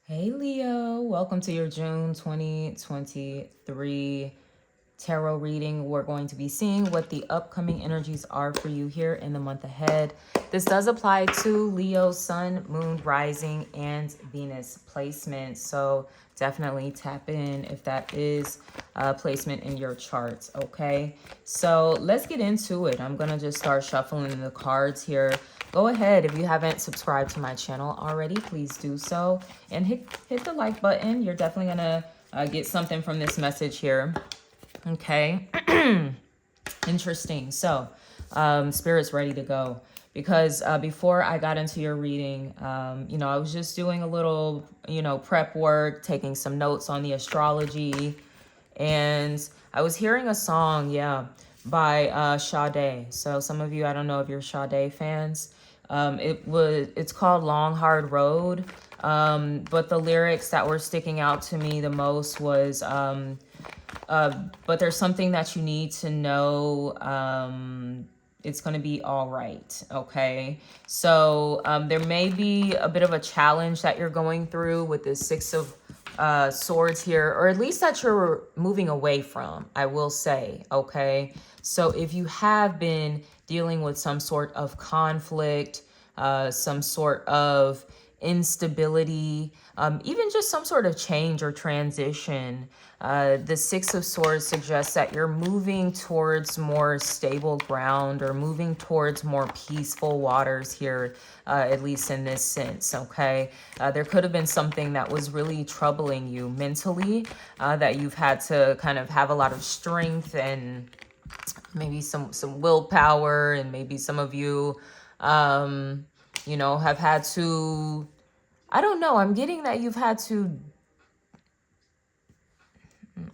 Hey Leo, welcome to your June 2023 tarot reading. We're going to be seeing what the upcoming energies are for you here in the month ahead. This does apply to Leo, Sun, Moon, Rising, and Venus placement. So definitely tap in if that is a placement in your charts, okay? So let's get into it. I'm going to just start shuffling the cards here. Go ahead, if you haven't subscribed to my channel already, please do so. And hit the like button. You're definitely going to get something from this message here. Okay. Interesting. So, spirit's ready to go. Because before I got into your reading, I was just doing a little, prep work, taking some notes on the astrology. And I was hearing a song, by Sade. So some of you, I don't know if you're Sade fans. It's called Long Hard Road. But the lyrics that were sticking out to me the most was, but there's something that you need to know. It's going to be all right. Okay. So there may be a bit of a challenge that you're going through with this Six of Swords here, or at least that you're moving away from, I will say. Okay. So if you have been dealing with some sort of conflict, some sort of instability, even just some sort of change or transition. The Six of Swords suggests that you're moving towards more stable ground or moving towards more peaceful waters here, at least in this sense, okay? There could have been something that was really troubling you mentally, that you've had to kind of have a lot of strength and maybe some willpower, and maybe some of you, have had to, I don't know, I'm getting that you've had to,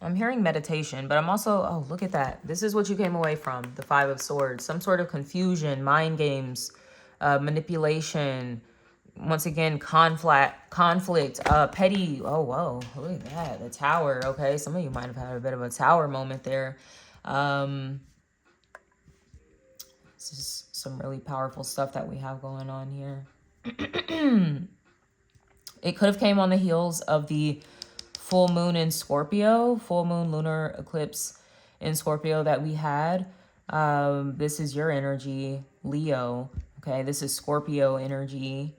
I'm hearing meditation, but I'm also, oh, look at that. This is what you came away from, the Five of Swords. Some sort of confusion, mind games, manipulation, once again, conflict, petty. Oh, whoa, look at that. The Tower, okay? Some of you might have had a bit of a Tower moment there. This is some really powerful stuff that we have going on here. It could have came on the heels of the full moon in Scorpio, full moon lunar eclipse in Scorpio that we had. This is your energy, Leo. Okay, this is Scorpio energy,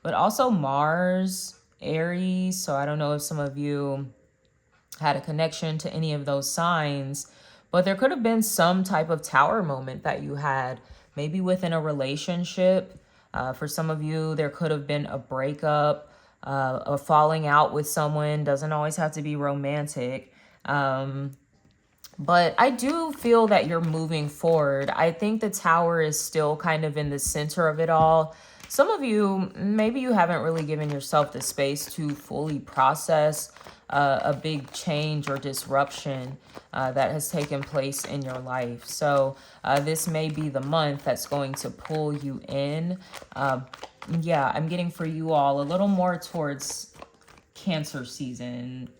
but also Mars, Aries. So I don't know if some of you had a connection to any of those signs, but there could have been some type of tower moment that you had, maybe within a relationship. For some of you, there could have been a breakup, a falling out with someone. Doesn't always have to be romantic. But I do feel that you're moving forward. I think the Tower is still kind of in the center of it all. Some of you, maybe you haven't really given yourself the space to fully process a big change or disruption that has taken place in your life. So this may be the month that's going to pull you in. Yeah, I'm getting for you all a little more towards Cancer season.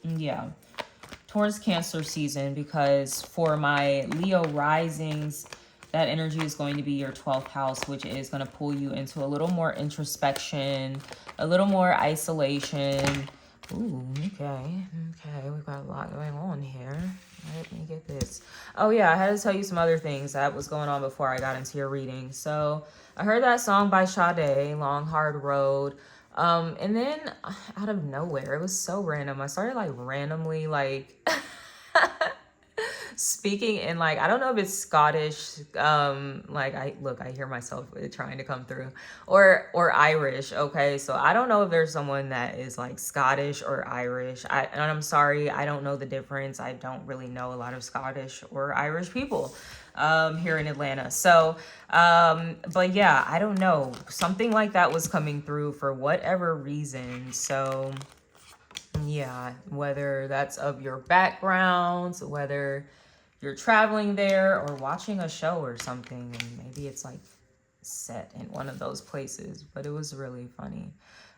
Yeah, towards Cancer season, because for my Leo risings, that energy is going to be your 12th house, which is going to pull you into a little more introspection, a little more isolation. Ooh, okay, we've got a lot going on here. Let me get this. Oh yeah, I had to tell you some other things that was going on before I got into your reading. So I heard that song by Sade, Long Hard Road. And then out of nowhere, it was so random. I started like randomly speaking in, like, I don't know if it's Scottish, I hear myself trying to come through, or Irish. Okay, so I don't know if there's someone that is like Scottish or Irish. And I'm sorry, I don't know the difference. I don't really know a lot of Scottish or Irish people here in Atlanta. So but yeah, I don't know, something like that was coming through for whatever reason. So yeah, whether that's of your backgrounds, whether you're traveling there or watching a show or something, and maybe it's like set in one of those places. But it was really funny.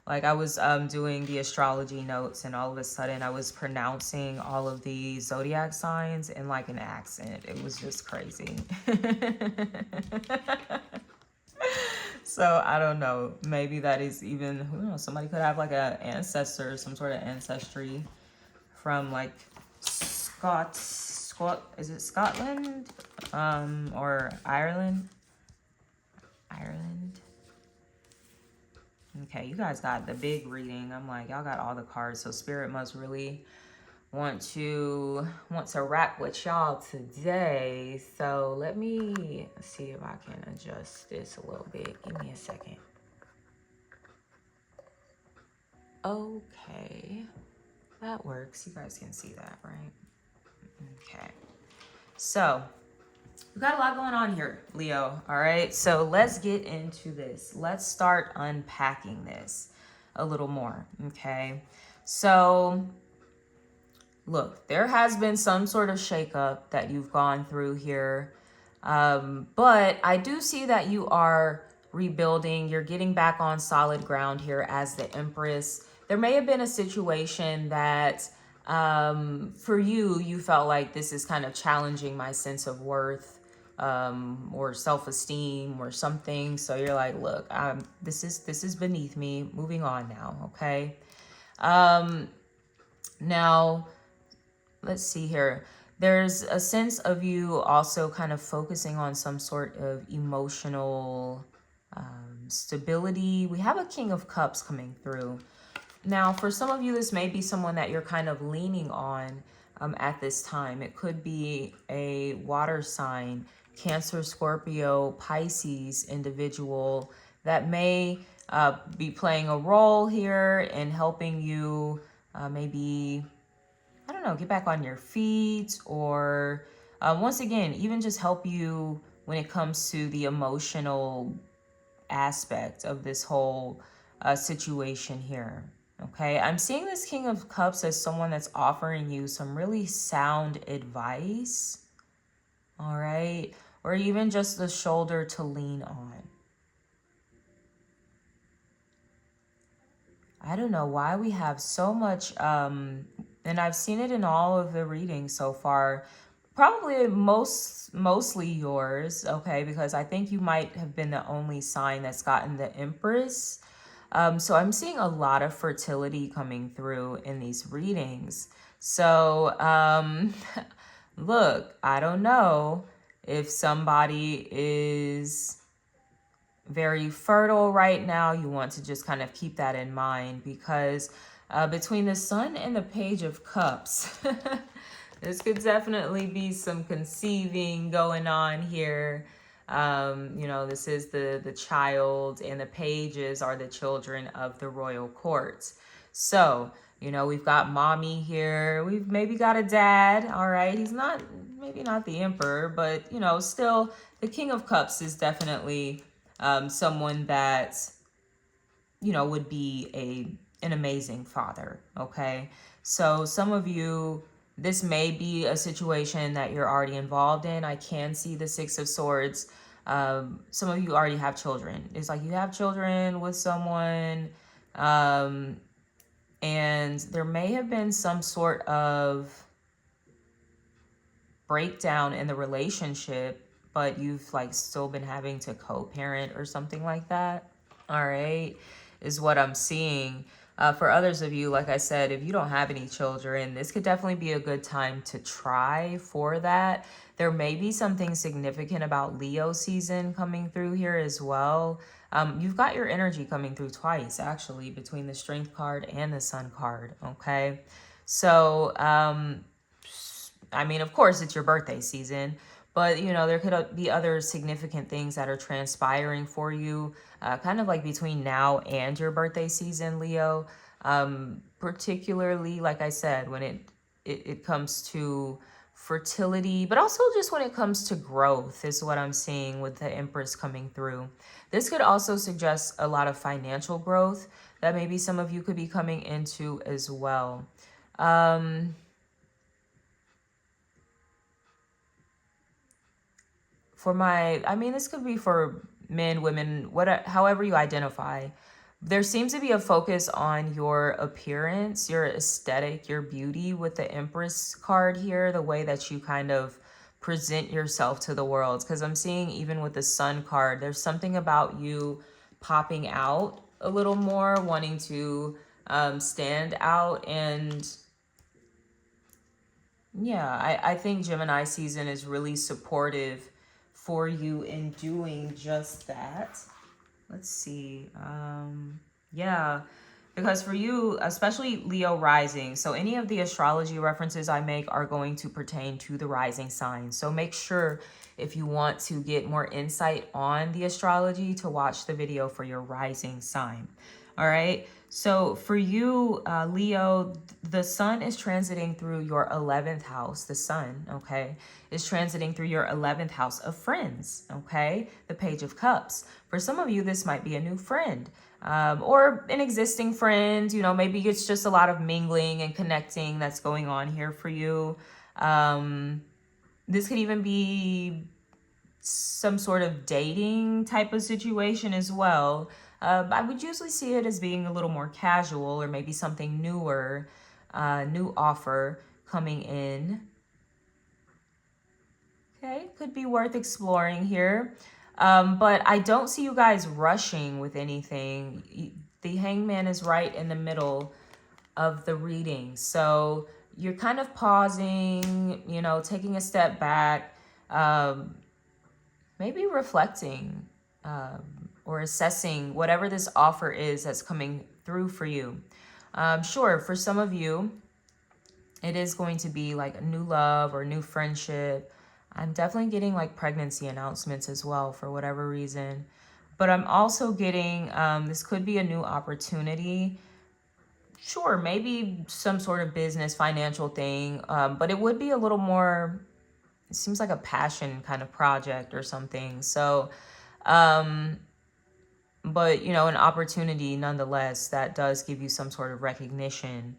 Like, I was doing the astrology notes, and all of a sudden I was pronouncing all of the zodiac signs in like an accent. It was just crazy. So So I don't know. Maybe that is even, who knows, somebody could have like an ancestor, some sort of ancestry from like is it Scotland? Or Ireland? Ireland. Okay, you guys got the big reading. I'm like, y'all got all the cards. So Spirit must really want to rock with y'all today. So let me see if I can adjust this a little bit. Give me a second. Okay, that works. You guys can see that, right? Okay, so we got a lot going on here, Leo. All right, so let's get into this. Let's start unpacking this a little more. Okay, so look, there has been some sort of shakeup that you've gone through here. But I do see that you are rebuilding. You're getting back on solid ground here as the Empress. There may have been a situation that for you felt like this is kind of challenging my sense of worth or self-esteem or something. So you're like, look, this is beneath me. Moving on now, okay? Now, let's see here. There's a sense of you also kind of focusing on some sort of emotional stability. We have a King of Cups coming through. Now, for some of you, this may be someone that you're kind of leaning on at this time. It could be a water sign, Cancer, Scorpio, Pisces individual that may be playing a role here in helping you maybe, I don't know, get back on your feet, or once again, even just help you when it comes to the emotional aspect of this whole situation here. Okay, I'm seeing this King of Cups as someone that's offering you some really sound advice, all right, or even just the shoulder to lean on. I don't know why we have so much, and I've seen it in all of the readings so far, probably mostly yours, okay, because I think you might have been the only sign that's gotten the Empress. So I'm seeing a lot of fertility coming through in these readings. So look, I don't know if somebody is very fertile right now. You want to just kind of keep that in mind, because between the Sun and the Page of Cups, this could definitely be some conceiving going on here. You know, this is the child, and the pages are the children of the royal court. So, you know, we've got mommy here. We've maybe got a dad. All right. He's not, maybe not the emperor, but, you know, still the King of Cups is definitely someone that, you know, would be an amazing father. Okay. So some of you, this may be a situation that you're already involved in. I can see the Six of Swords. Some of you already have children. It's like you have children with someone, and there may have been some sort of breakdown in the relationship, but you've like still been having to co-parent or something like that. All right, is what I'm seeing. For others of you, like I said, if you don't have any children, this could definitely be a good time to try for that. There may be something significant about Leo season coming through here as well. You've got your energy coming through twice, actually, between the Strength card and the Sun card, okay? So, I mean, of course, it's your birthday season, but, you know, there could be other significant things that are transpiring for you, kind of like between now and your birthday season, Leo. Particularly, like I said, when it comes to fertility, but also just when it comes to growth is what I'm seeing with the Empress coming through. This could also suggest a lot of financial growth that maybe some of you could be coming into as well. I mean, this could be for men, women, however you identify. There seems to be a focus on your appearance, your aesthetic, your beauty with the Empress card here, the way that you kind of present yourself to the world. Because I'm seeing even with the Sun card, there's something about you popping out a little more, wanting to stand out. And yeah, I think Gemini season is really supportive for you in doing just that. Let's see. Yeah, because for you, especially Leo rising, so any of the astrology references I make are going to pertain to the rising sign. So make sure if you want to get more insight on the astrology to watch the video for your rising sign. All right. So for you, Leo, the sun is transiting through your 11th house. The sun, okay, is transiting through your 11th house of friends, okay? The Page of Cups. For some of you, this might be a new friend or an existing friend. You know, maybe it's just a lot of mingling and connecting that's going on here for you. This could even be some sort of dating type of situation as well. I would usually see it as being a little more casual or maybe something newer, new offer coming in. Okay, could be worth exploring here. But I don't see you guys rushing with anything. The Hangman is right in the middle of the reading. So you're kind of pausing, you know, taking a step back, maybe reflecting or assessing whatever this offer is that's coming through for you. Sure, for some of you, it is going to be like a new love or new friendship. I'm definitely getting like pregnancy announcements as well for whatever reason. But I'm also getting, this could be a new opportunity. Sure, maybe some sort of business, financial thing. But it would be a little more, it seems like a passion kind of project or something. So, but you know, an opportunity nonetheless that does give you some sort of recognition.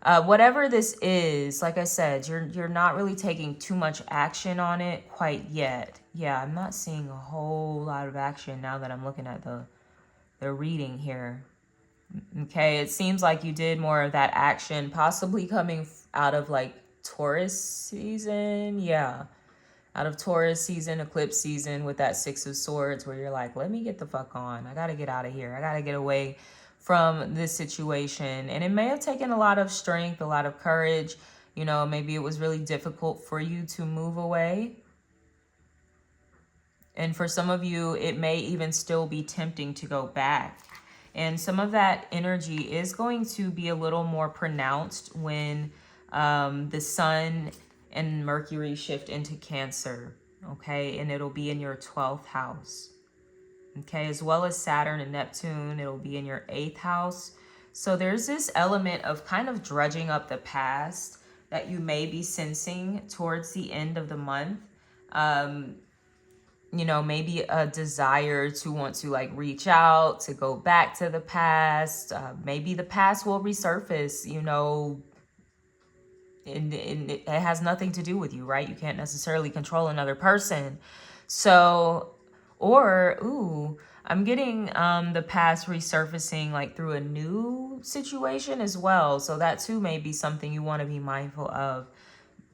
Whatever this is, like I said, you're not really taking too much action on it quite yet. Yeah, I'm not seeing a whole lot of action now that I'm looking at the reading here. Okay, it seems like you did more of that action, possibly coming out of like Taurus season. Yeah, out of Taurus season, eclipse season with that Six of Swords where you're like, let me get the fuck on. I got to get out of here. I got to get away from this situation. And it may have taken a lot of strength, a lot of courage. You know, maybe it was really difficult for you to move away. And for some of you, it may even still be tempting to go back. And some of that energy is going to be a little more pronounced when the sun and Mercury shift into Cancer, okay? And it'll be in your 12th house, okay? As well as Saturn and Neptune, it'll be in your 8th house. So there's this element of kind of drudging up the past that you may be sensing towards the end of the month. You know, maybe a desire to want to like reach out, to go back to the past. Maybe the past will resurface, you know, and it has nothing to do with you, right? You can't necessarily control another person. So, I'm getting the past resurfacing like through a new situation as well. So that too may be something you want to be mindful of.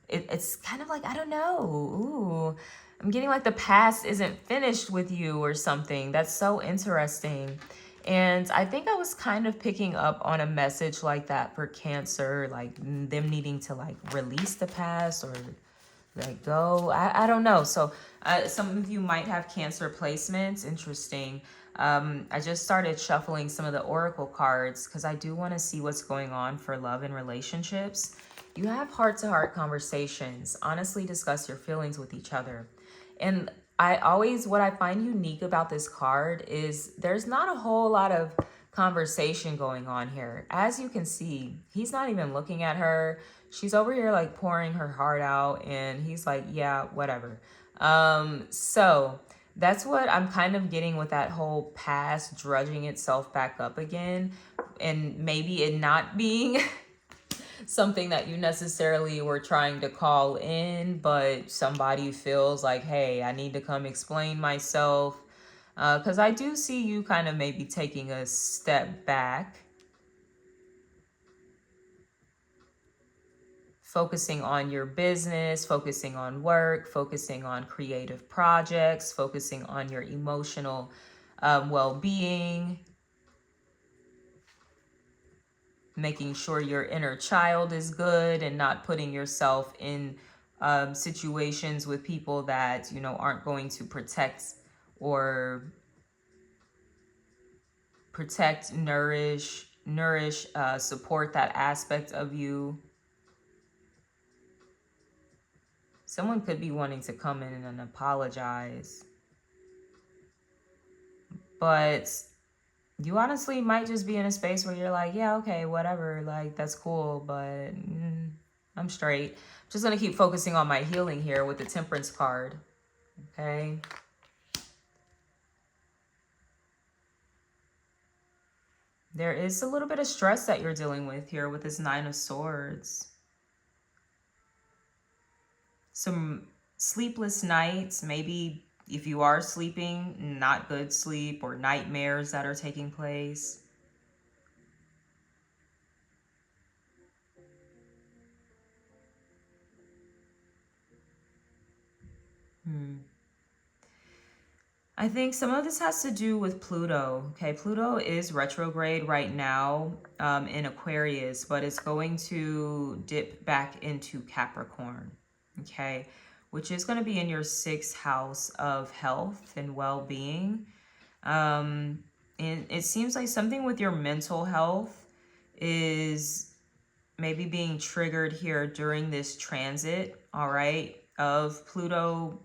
It's kind of like, I don't know. I'm getting like the past isn't finished with you or something. That's so interesting. And I think I was kind of picking up on a message like that for Cancer, like them needing to like release the past or let go. I don't know. So some of you might have Cancer placements. Interesting. I just started shuffling some of the oracle cards because I do want to see what's going on for love and relationships. You have heart-to-heart conversations. Honestly discuss your feelings with each other. And what I find unique about this card is there's not a whole lot of conversation going on here. As you can see, he's not even looking at her. She's over here like pouring her heart out and he's like, yeah, whatever. So that's what I'm kind of getting with that whole past drudging itself back up again, and maybe it not being something that you necessarily were trying to call in, but somebody feels like, hey, I need to come explain myself. Because I do see you kind of maybe taking a step back, focusing on your business, focusing on work, focusing on creative projects, focusing on your emotional well-being, making sure your inner child is good and not putting yourself in situations with people that, you know, aren't going to protect, nourish, support that aspect of you. Someone could be wanting to come in and apologize, but you honestly might just be in a space where you're like, yeah, okay, whatever, like, that's cool, but I'm straight. I'm just going to keep focusing on my healing here with the Temperance card, okay? There is a little bit of stress that you're dealing with here with this Nine of Swords. Some sleepless nights, maybe if you are sleeping, not good sleep, or nightmares that are taking place. I think some of this has to do with Pluto. Okay, Pluto is retrograde right now in Aquarius, but it's going to dip back into Capricorn. Okay, which is going to be in your 6th house of health and well-being. And it seems like something with your mental health is maybe being triggered here during this transit, all right, of Pluto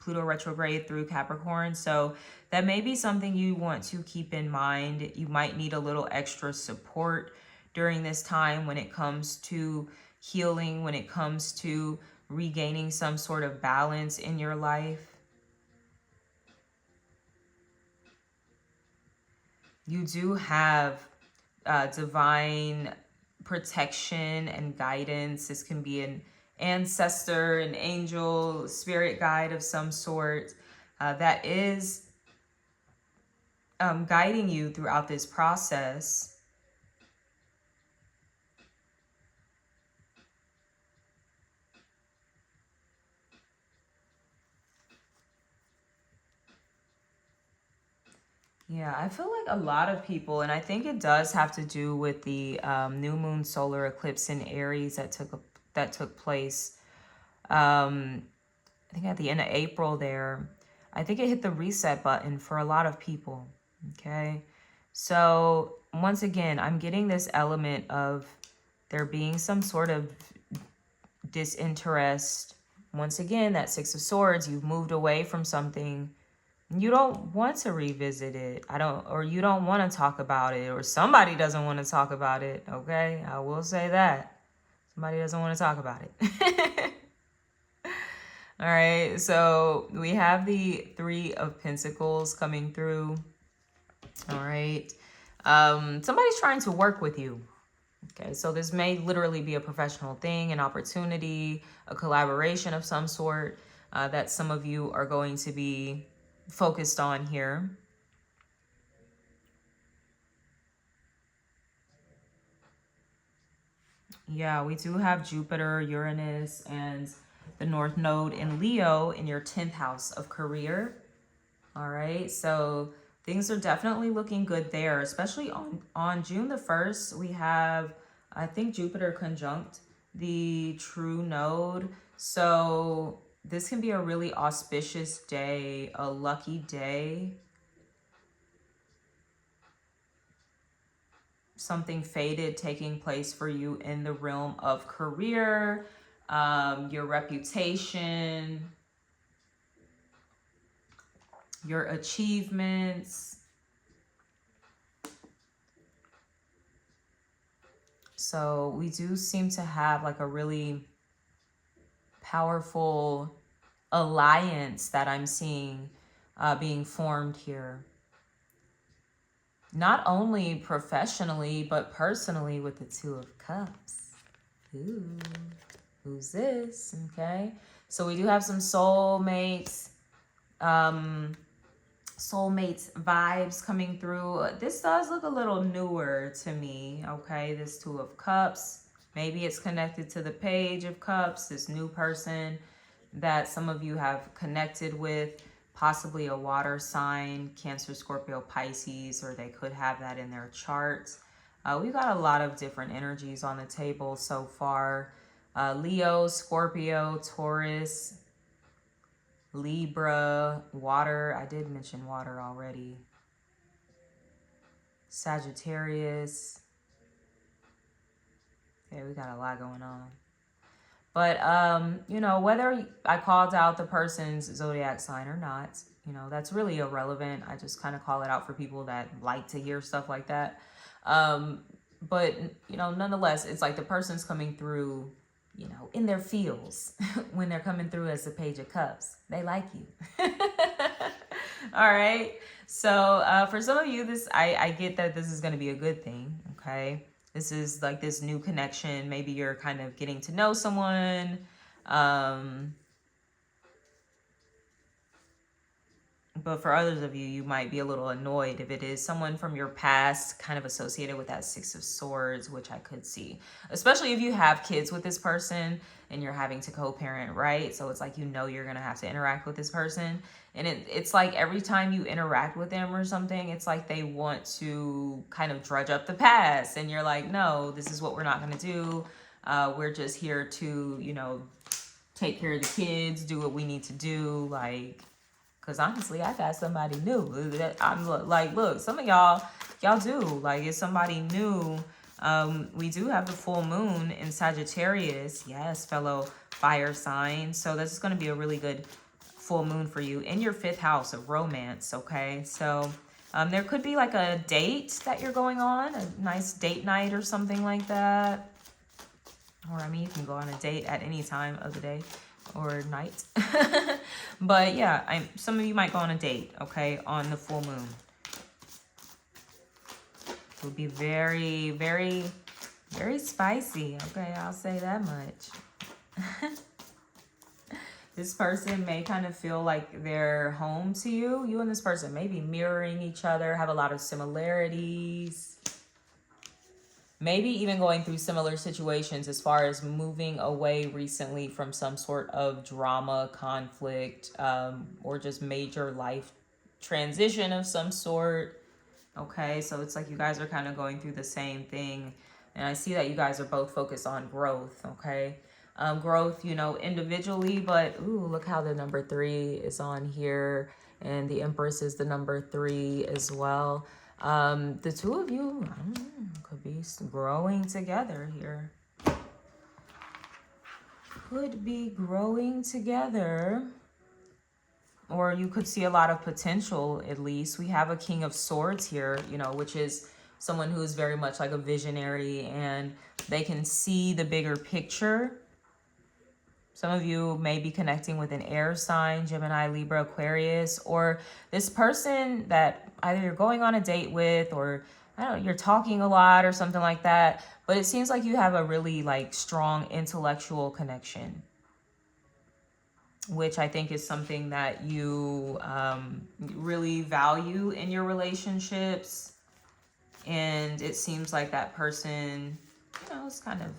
retrograde through Capricorn. So that may be something you want to keep in mind. You might need a little extra support during this time when it comes to healing, when it comes to regaining some sort of balance in your life. You do have divine protection and guidance. This can be an ancestor, an angel, spirit guide of some sort that is guiding you throughout this process. Yeah, I feel like a lot of people, and I think it does have to do with the new moon solar eclipse in Aries that took place. I think at the end of April there. I think it hit the reset button for a lot of people. Okay, so once again, I'm getting this element of there being some sort of disinterest. Once again, that 6 of Swords, you've moved away from something. You don't want to revisit it. Or you don't want to talk about it, or somebody doesn't want to talk about it. Okay, I will say that. Somebody doesn't want to talk about it. All right, so we have the 3 of Pentacles coming through. All right, somebody's trying to work with you. Okay, so this may literally be a professional thing, an opportunity, a collaboration of some sort that some of you are going to be focused on here. Yeah, we do have Jupiter, Uranus, and the North Node in Leo in your 10th house of career. All right, so things are definitely looking good there, especially on June the 1st. We have, I think, Jupiter conjunct the true node. So this can be a really auspicious day, a lucky day. Something fated taking place for you in the realm of career, your reputation, your achievements. So we do seem to have like a really powerful alliance that I'm seeing being formed here. Not only professionally, but personally with the 2 of Cups. Ooh, who's this? Okay, so we do have some soulmates, soulmates vibes coming through. This does look a little newer to me. Okay, this 2 of Cups. Maybe it's connected to the Page of Cups, this new person that some of you have connected with. possibly a water sign, Cancer, Scorpio, Pisces, or they could have that in their charts. We've got a lot of different energies on the table so far. Leo, Scorpio, Taurus, Libra, water. I did mention water already. Sagittarius. Okay, we got a lot going on. But, you know, whether I called out the person's zodiac sign or not, you know, that's really irrelevant. I just kind of call it out for people that like to hear stuff like that. But, you know, nonetheless, it's like the person's coming through, you know, in their feels when they're coming through as the Page of Cups. They like you. All right. So for some of you, I get that this is going to be a good thing. Okay. This is like this new connection. Maybe you're kind of getting to know someone. But for others of you, you might be a little annoyed if it is someone from your past kind of associated with that Six of Swords, which I could see. Especially if you have kids with this person and you're having to co-parent, right? So it's like, you know, you're going to have to interact with this person. And it's like every time you interact with them or something, it's like they want to kind of drudge up the past. And you're like, no, this is what we're not going to do. We're just here to, you know, take care of the kids, do what we need to do, like... Because honestly, I've had somebody new. I'm like, look, some of y'all do. Like, if somebody new, we do have the full moon in Sagittarius. Yes, fellow fire sign. So this is going to be a really good full moon for you in your 5th house of romance, okay? So there could be like a date that you're going on, a nice date night or something like that. Or, I mean, you can go on a date at any time of the day or night. But yeah, some of you might go on a date, okay, on the full moon. It will be very, very, very spicy, okay? I'll say that much. This person may kind of feel like they're home to you. You and this person may be mirroring each other, have a lot of similarities. Maybe even going through similar situations as far as moving away recently from some sort of drama, conflict, or just major life transition of some sort. Okay, so it's like you guys are kind of going through the same thing. And I see that you guys are both focused on growth, okay? Growth, you know, individually, but ooh, look how the number 3 is on here. And the Empress is the number 3 as well. The two of you, I don't know, could be growing together here. Could be growing together. Or you could see a lot of potential, at least. We have a King of Swords here, you know, which is someone who is very much like a visionary and they can see the bigger picture. Some of you may be connecting with an air sign, Gemini, Libra, Aquarius, or this person that either you're going on a date with or, I don't know, you're talking a lot or something like that. But it seems like you have a really like strong intellectual connection, which I think is something that you really value in your relationships. And it seems like that person, you know, is kind of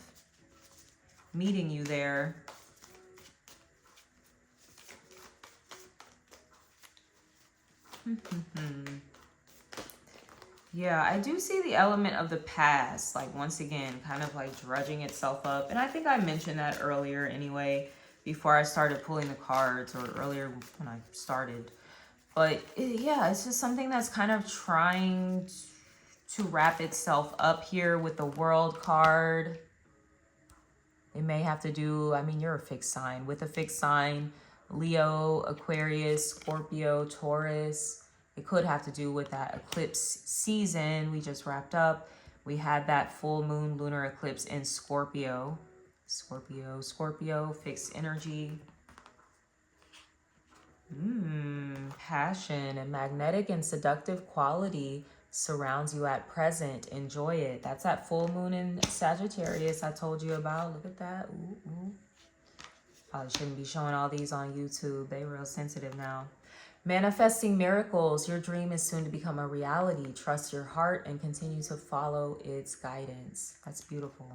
meeting you there. Yeah, I do see the element of the past, like once again, kind of like drudging itself up. And I think I mentioned that earlier anyway, before I started pulling the cards, or earlier when I started. But yeah, it's just something that's kind of trying to wrap itself up here with the World card. It may have to do, I mean, you're a fixed sign. With a fixed sign, Leo, Aquarius, Scorpio, Taurus. It could have to do with that eclipse season we just wrapped up. We had that full moon lunar eclipse in Scorpio. Scorpio, fixed energy. Passion and magnetic and seductive quality surrounds you at present. Enjoy it. That's that full moon in Sagittarius I told you about. Look at that. Ooh. Probably shouldn't be showing all these on YouTube. They real sensitive now. Manifesting miracles. Your dream is soon to become a reality. Trust your heart and continue to follow its guidance. That's beautiful.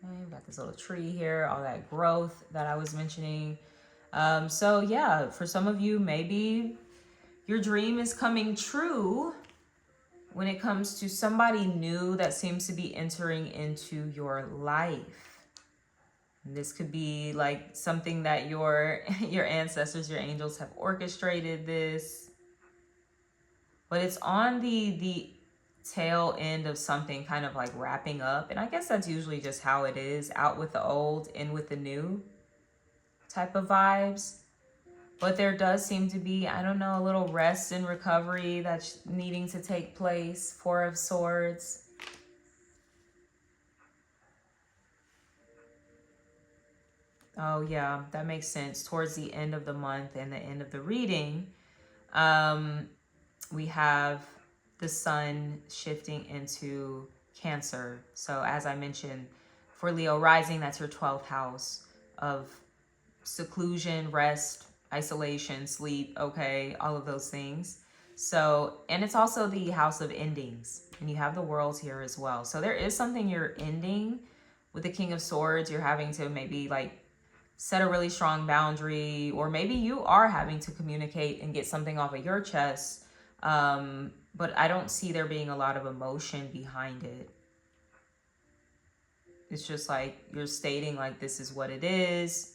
Okay, we got this little tree here. All that growth that I was mentioning. So yeah, for some of you, maybe your dream is coming true when it comes to somebody new that seems to be entering into your life. This could be like something that your ancestors, your angels have orchestrated this. But it's on the tail end of something kind of like wrapping up. And I guess that's usually just how it is, out with the old, in with the new type of vibes. But there does seem to be, I don't know, a little rest and recovery that's needing to take place. Four of Swords. Oh yeah, that makes sense. Towards the end of the month and the end of the reading, we have the sun shifting into Cancer. So as I mentioned, for Leo rising, that's your 12th house of seclusion, rest, isolation, sleep, okay, all of those things. So, and it's also the house of endings, and you have the worlds here as well. So there is something you're ending with the King of Swords. You're having to maybe like set a really strong boundary, or maybe you are having to communicate and get something off of your chest. But I don't see there being a lot of emotion behind it. It's just like you're stating like this is what it is.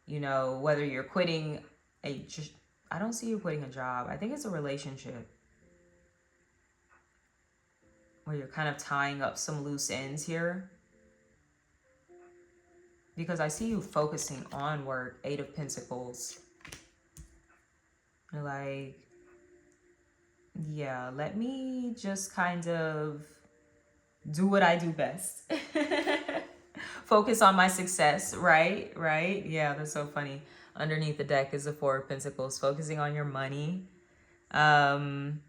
You know, whether you're quitting I don't see you quitting a job. I think it's a relationship where you're kind of tying up some loose ends here. Because I see you focusing on work, 8 of Pentacles. You're like, yeah, let me just kind of do what I do best. Focus on my success, right? Right? Yeah, that's so funny. Underneath the deck is the 4 of Pentacles, focusing on your money. Some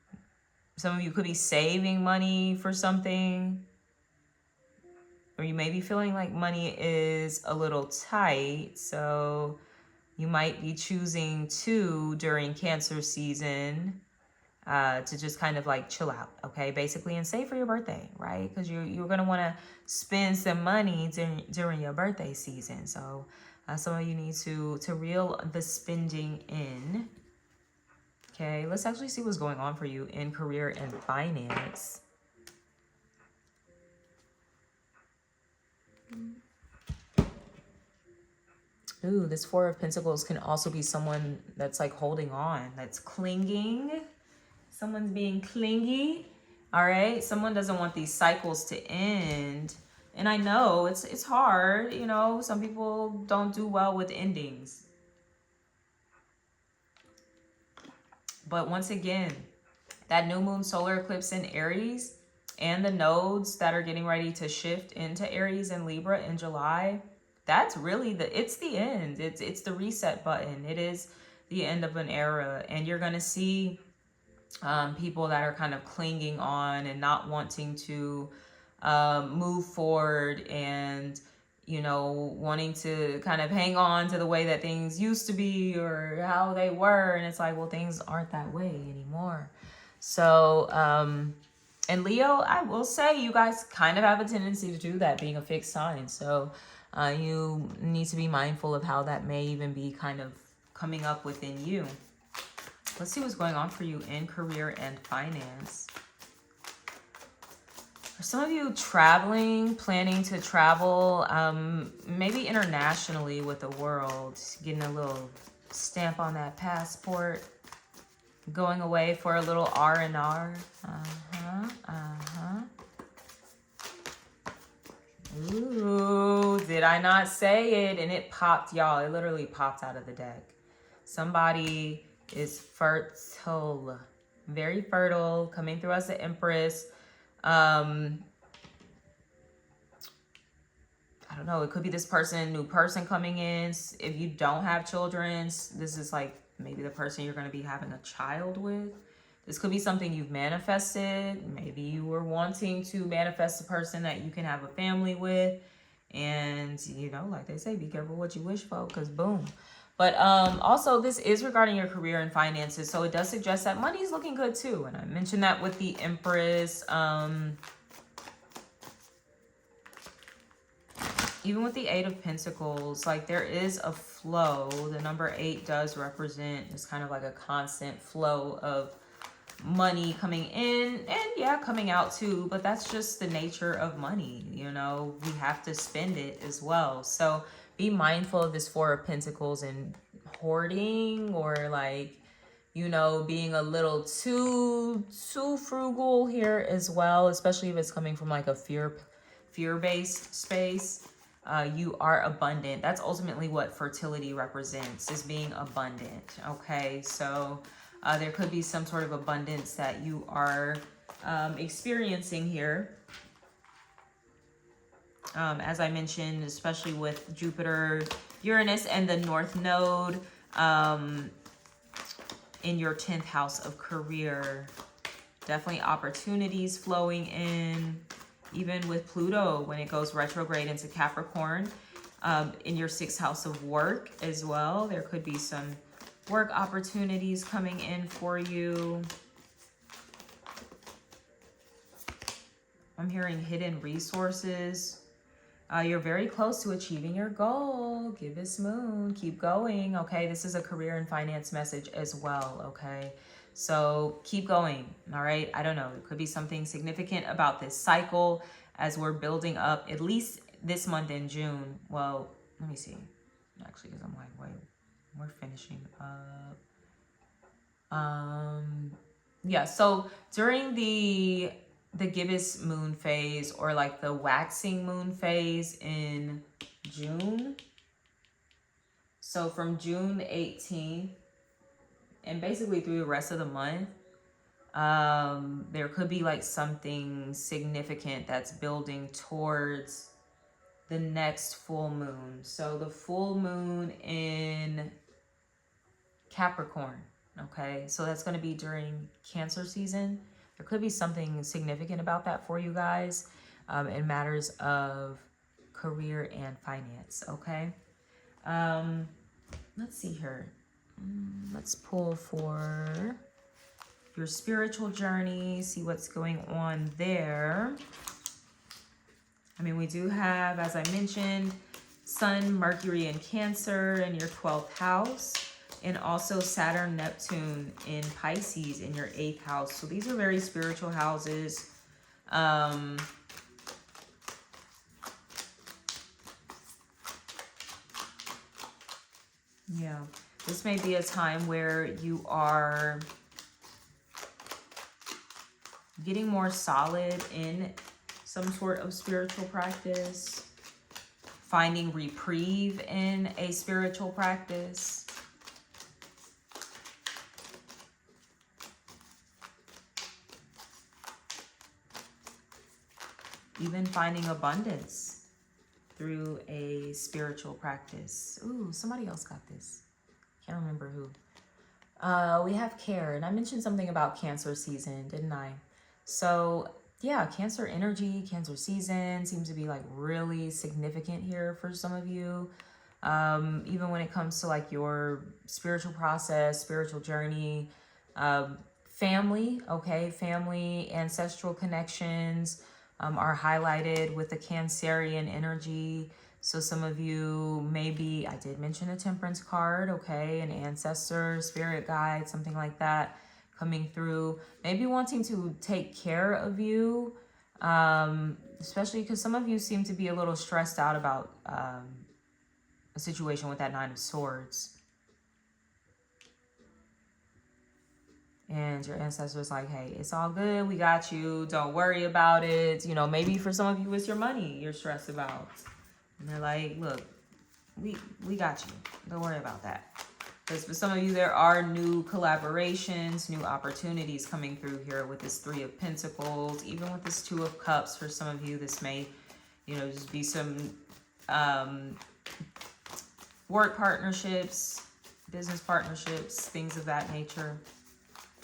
of you could be saving money for something. Or you may be feeling like money is a little tight. So you might be choosing to, during Cancer season, to just kind of like chill out, okay, basically, and save for your birthday, right? Because you're going to want to spend some money during your birthday season. So some of you need to reel the spending in. Okay, let's actually see what's going on for you in career and finance. Ooh, this 4 of Pentacles can also be someone that's like holding on, that's clinging. Someone's being clingy. All right, someone doesn't want these cycles to end. And I know it's hard, you know, some people don't do well with endings. But once again, that new moon solar eclipse in Aries and the nodes that are getting ready to shift into Aries and Libra in July, that's really it's the end. It's the reset button. It is the end of an era. And you're going to see people that are kind of clinging on and not wanting to move forward, and you know, wanting to kind of hang on to the way that things used to be or how they were. And it's like, well, things aren't that way anymore. So and Leo, I will say, you guys kind of have a tendency to do that, being a fixed sign. So you need to be mindful of how that may even be kind of coming up within you. Let's see what's going on for you in career and finance. For some of you traveling, planning to travel, maybe internationally with the world, getting a little stamp on that passport, going away for a little R&R. Ooh, did I not say it? And it popped, y'all. It literally popped out of the deck. Somebody is fertile, very fertile, coming through as the Empress. I don't know, it could be this person, new person coming in. If you don't have children, this is like maybe the person you're going to be having a child with. This could be something you've manifested. Maybe you were wanting to manifest a person that you can have a family with. And, you know, like they say, be careful what you wish for, because boom. But also, this is regarding your career and finances. So it does suggest that money is looking good too. And I mentioned that with the Empress. even with the Eight of Pentacles, like there is a flow. The number 8 does represent just kind of like a constant flow of money coming in and yeah, coming out too, but that's just the nature of money. You know, we have to spend it as well. So be mindful of this Four of Pentacles and hoarding, or like, you know, being a little too frugal here as well, especially if it's coming from like a fear-based space. You are abundant. That's ultimately what fertility represents, is being abundant. Okay, so there could be some sort of abundance that you are experiencing here. As I mentioned, especially with Jupiter, Uranus, and the North Node in your 10th house of career. Definitely opportunities flowing in, even with Pluto when it goes retrograde into Capricorn. In your 6th house of work as well, there could be some work opportunities coming in for you. I'm hearing hidden resources. You're very close to achieving your goal. Gibbous moon, keep going. Okay, this is a career and finance message as well. Okay, so keep going. All right, I don't know, it could be something significant about this cycle as we're building up, at least this month in June. Well, let me see, actually, because I'm like, wait, we're finishing up. Yeah, so during the gibbous moon phase, or like the waxing moon phase in June, so from June 18th and basically through the rest of the month, there could be like something significant that's building towards the next full moon. So the full moon in Capricorn. Okay, so that's going to be during Cancer season. There could be something significant about that for you guys in matters of career and finance. Okay, let's see here. Let's pull for your spiritual journey, see what's going on there. I mean, we do have, as I mentioned, Sun, Mercury, and Cancer in your 12th house. And also Saturn, Neptune in Pisces in your 8th house. So these are very spiritual houses. Yeah, this may be a time where you are getting more solid in some sort of spiritual practice, finding reprieve in a spiritual practice. Even finding abundance through a spiritual practice. Ooh, somebody else got this. Can't remember who. We have care, and I mentioned something about Cancer season, didn't I? So yeah, Cancer energy, Cancer season seems to be like really significant here for some of you. Even when it comes to like your spiritual process, spiritual journey, family, okay, family, ancestral connections, are highlighted with the Cancerian energy. So some of you maybe, I did mention a Temperance card, okay, an ancestor, spirit guide, something like that coming through. Maybe wanting to take care of you, especially because some of you seem to be a little stressed out about a situation with that Nine of Swords. And your ancestors like, hey, it's all good. We got you. Don't worry about it. You know, maybe for some of you, it's your money you're stressed about. And they're like, look, we got you. Don't worry about that. Because for some of you, there are new collaborations, new opportunities coming through here with this Three of Pentacles. Even with this Two of Cups, for some of you, this may, you know, just be some work partnerships, business partnerships, things of that nature.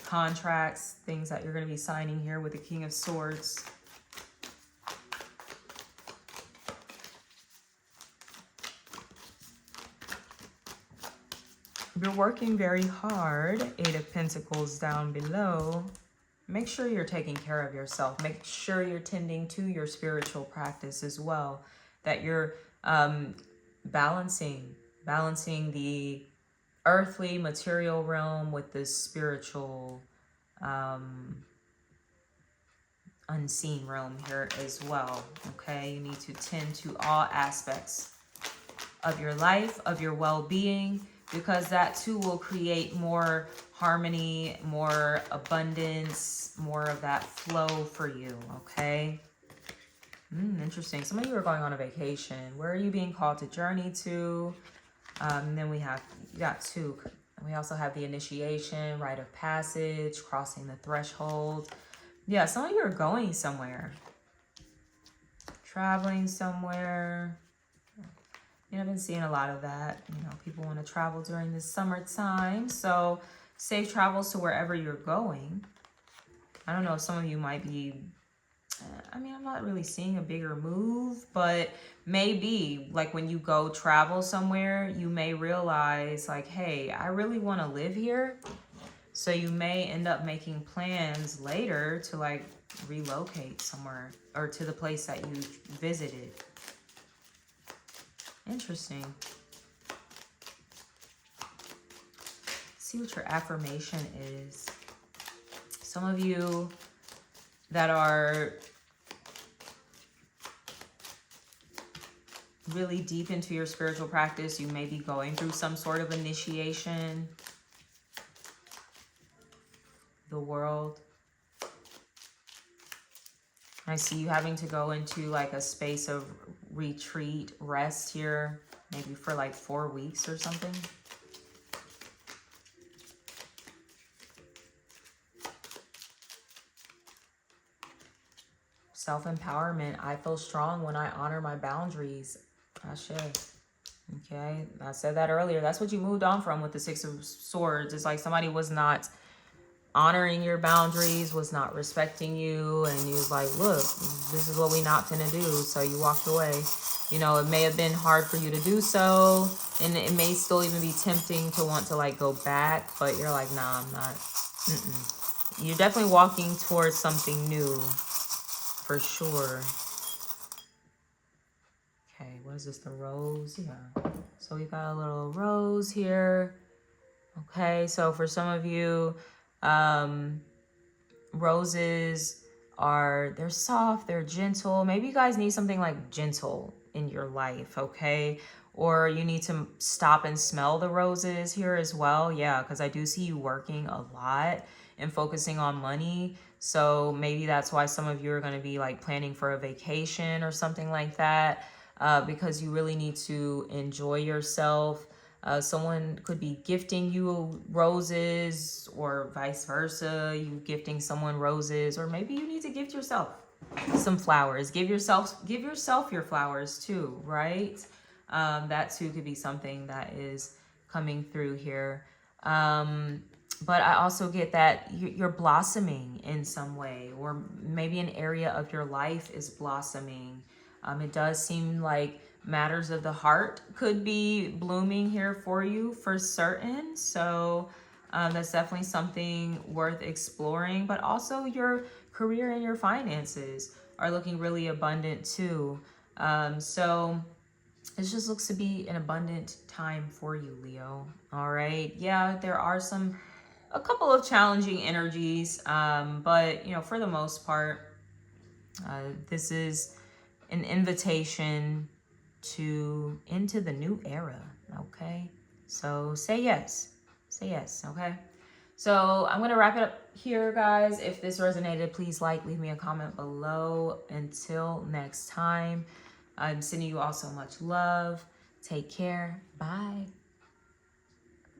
Contracts, things that you're going to be signing here with the King of Swords. You're working very hard. Eight of Pentacles down below. Make sure you're taking care of yourself. Make sure you're tending to your spiritual practice as well. That you're Balancing the earthly material realm with the spiritual unseen realm here as well. Okay, you need to tend to all aspects of your life, of your well-being, because that too will create more harmony, more abundance, more of that flow for you. Okay. Interesting. Some of you are going on a vacation. Where are you being called to journey to? Then we got two. We also have the initiation, rite of passage, crossing the threshold. Yeah, some of you are going somewhere, traveling somewhere. I've been seeing a lot of that. People want to travel during the summertime. So safe travels to wherever you're going. I don't know if some of you might be, I'm not really seeing a bigger move, but maybe like when you go travel somewhere, you may realize like, hey, I really want to live here. So you may end up making plans later to like relocate somewhere or to the place that you visited. Interesting. See what your affirmation is. Some of you that are really deep into your spiritual practice, you may be going through some sort of initiation. The world. I see you having to go into like a space of retreat, rest here, maybe for like 4 weeks or something. Self-empowerment. I feel strong when I honor my boundaries. Ashe. Okay, I said that earlier. That's what you moved on from with the Six of Swords. It's like somebody was not honoring your boundaries, was not respecting you, and you was like, look, this is what we not gonna do. So you walked away. It may have been hard for you to do so, and it may still even be tempting to want to like go back, but you're like, nah, I'm not. You're definitely walking towards something new for sure. Okay, what is this? The rose? Yeah. So we got a little rose here. Okay, so for some of you, roses they're soft, they're gentle. Maybe you guys need something like gentle in your life, okay? Or you need to stop and smell the roses here as well. Yeah, because I do see you working a lot and focusing on money. So maybe that's why some of you are going to be like planning for a vacation or something like that, because you really need to enjoy yourself. Someone could be gifting you roses or vice versa. You gifting someone roses, or maybe you need to gift yourself some flowers. Give yourself your flowers too, right? That too could be something that is coming through here. But I also get that you're blossoming in some way, or maybe an area of your life is blossoming. It does seem like matters of the heart could be blooming here for you for certain. So that's definitely something worth exploring. But also your career and your finances are looking really abundant too. So it just looks to be an abundant time for you, Leo. All right. Yeah, there are a couple of challenging energies. But, for the most part, this is an invitation into the new era. Okay. So say yes. Say yes. Okay. So I'm going to wrap it up here, guys. If this resonated, please leave me a comment below. Until next time, I'm sending you all so much love. Take care. Bye.